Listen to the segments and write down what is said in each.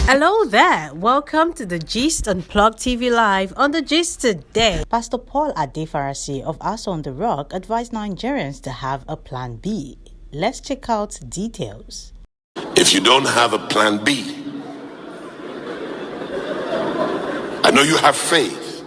Hello there, welcome to the Gist on Plug TV Live. On the Gist today, Pastor Paul Adefarasin of Us on the Rock advised Nigerians to have a plan B. Let's check out details. If you don't have a plan B, I know you have faith,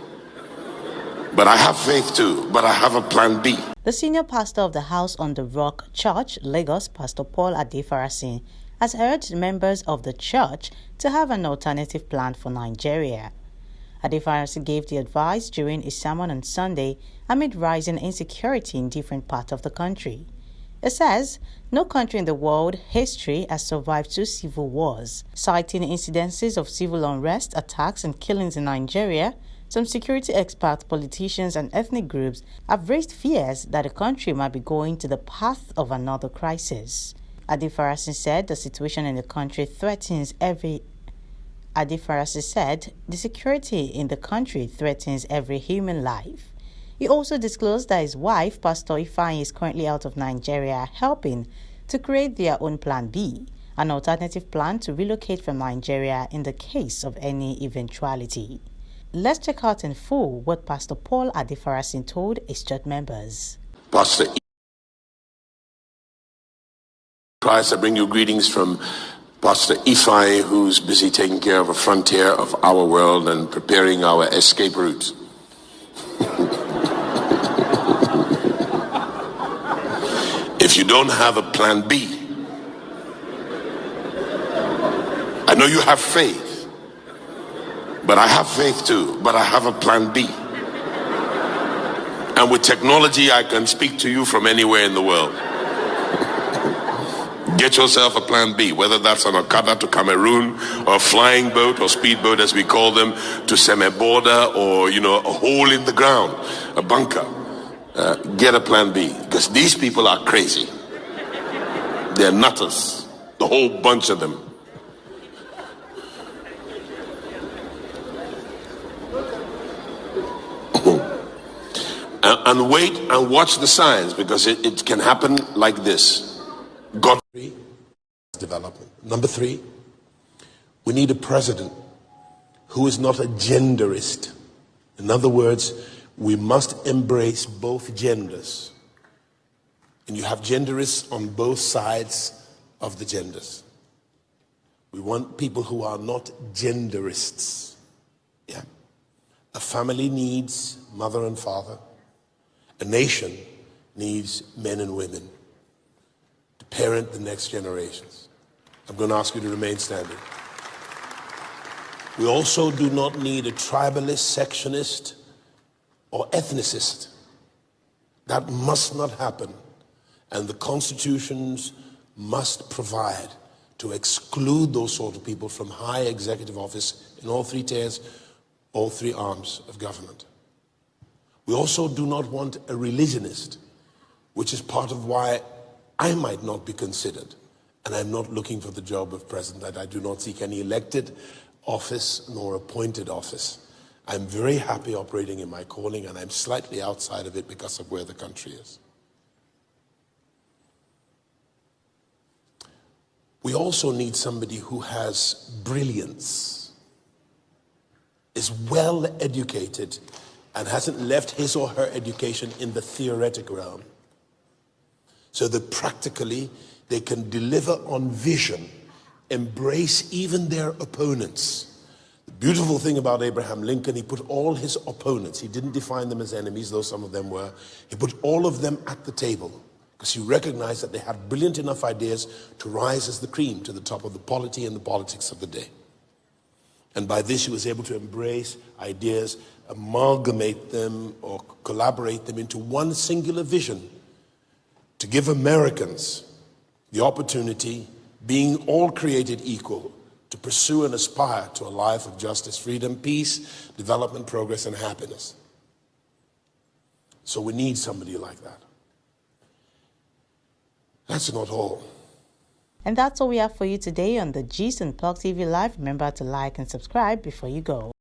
but I have faith too, but I have a plan B. The senior pastor of the House on the Rock Church, Lagos, Pastor Paul Adefarasin, has urged members of the church to have an alternative plan for Nigeria. Adefarasin gave the advice during his sermon on Sunday amid rising insecurity in different parts of the country. It says, no country in the world history has survived 2 civil wars. Citing incidences of civil unrest, attacks and killings in Nigeria, some security experts, politicians and ethnic groups have raised fears that the country might be going to the path of another crisis. Adefarasin said the situation in the country threatens every human life. He also disclosed that his wife, Pastor Ifeanyi, is currently out of Nigeria helping to create their own plan B, an alternative plan to relocate from Nigeria in the case of any eventuality. Let's check out in full what Pastor Paul Adefarasin told his church members. Pastor Christ, I bring you greetings from Pastor Ifeanyi, who's busy taking care of a frontier of our world and preparing our escape route. If you don't have a plan B, I know you have faith, but I have faith too, but I have a plan B. And with technology, I can speak to you from anywhere in the world. Get yourself a plan B, whether that's an Okada to Cameroon, or a flying boat or speedboat as we call them, to Seme-Border, or a hole in the ground, a bunker. Get a plan B, because these people are crazy. They're nutters, the whole bunch of them. And wait and watch the signs, because it can happen like this. God development. Number 3, we need a president who is not a genderist. In other words, we must embrace both genders. And you have genderists on both sides of the genders. We want people who are not genderists. Yeah. A family needs mother and father. A nation needs men and women to parent the next generations. I'm going to ask you to remain standing. We also do not need a tribalist, sectionist, or ethnicist. That must not happen. And the constitutions must provide to exclude those sort of people from high executive office in all 3 tiers, all 3 arms of government. We also do not want a religionist, which is part of why I might not be considered. And I'm not looking for the job of president. I do not seek any elected office nor appointed office. I'm very happy operating in my calling, and I'm slightly outside of it because of where the country is. We also need somebody who has brilliance, is well educated, and hasn't left his or her education in the theoretic realm, so that practically they can deliver on vision, embrace even their opponents. The beautiful thing about Abraham Lincoln, he put all his opponents, he didn't define them as enemies, though some of them were, he put all of them at the table, because he recognized that they had brilliant enough ideas to rise as the cream to the top of the polity and the politics of the day. And by this, he was able to embrace ideas, amalgamate them or collaborate them into one singular vision to give Americans the opportunity, being all created equal, to pursue and aspire to a life of justice, freedom, peace, development, progress, and happiness. So we need somebody like that. That's not all. And that's all we have for you today on the Gist on Plug TV Live. Remember to like and subscribe before you go.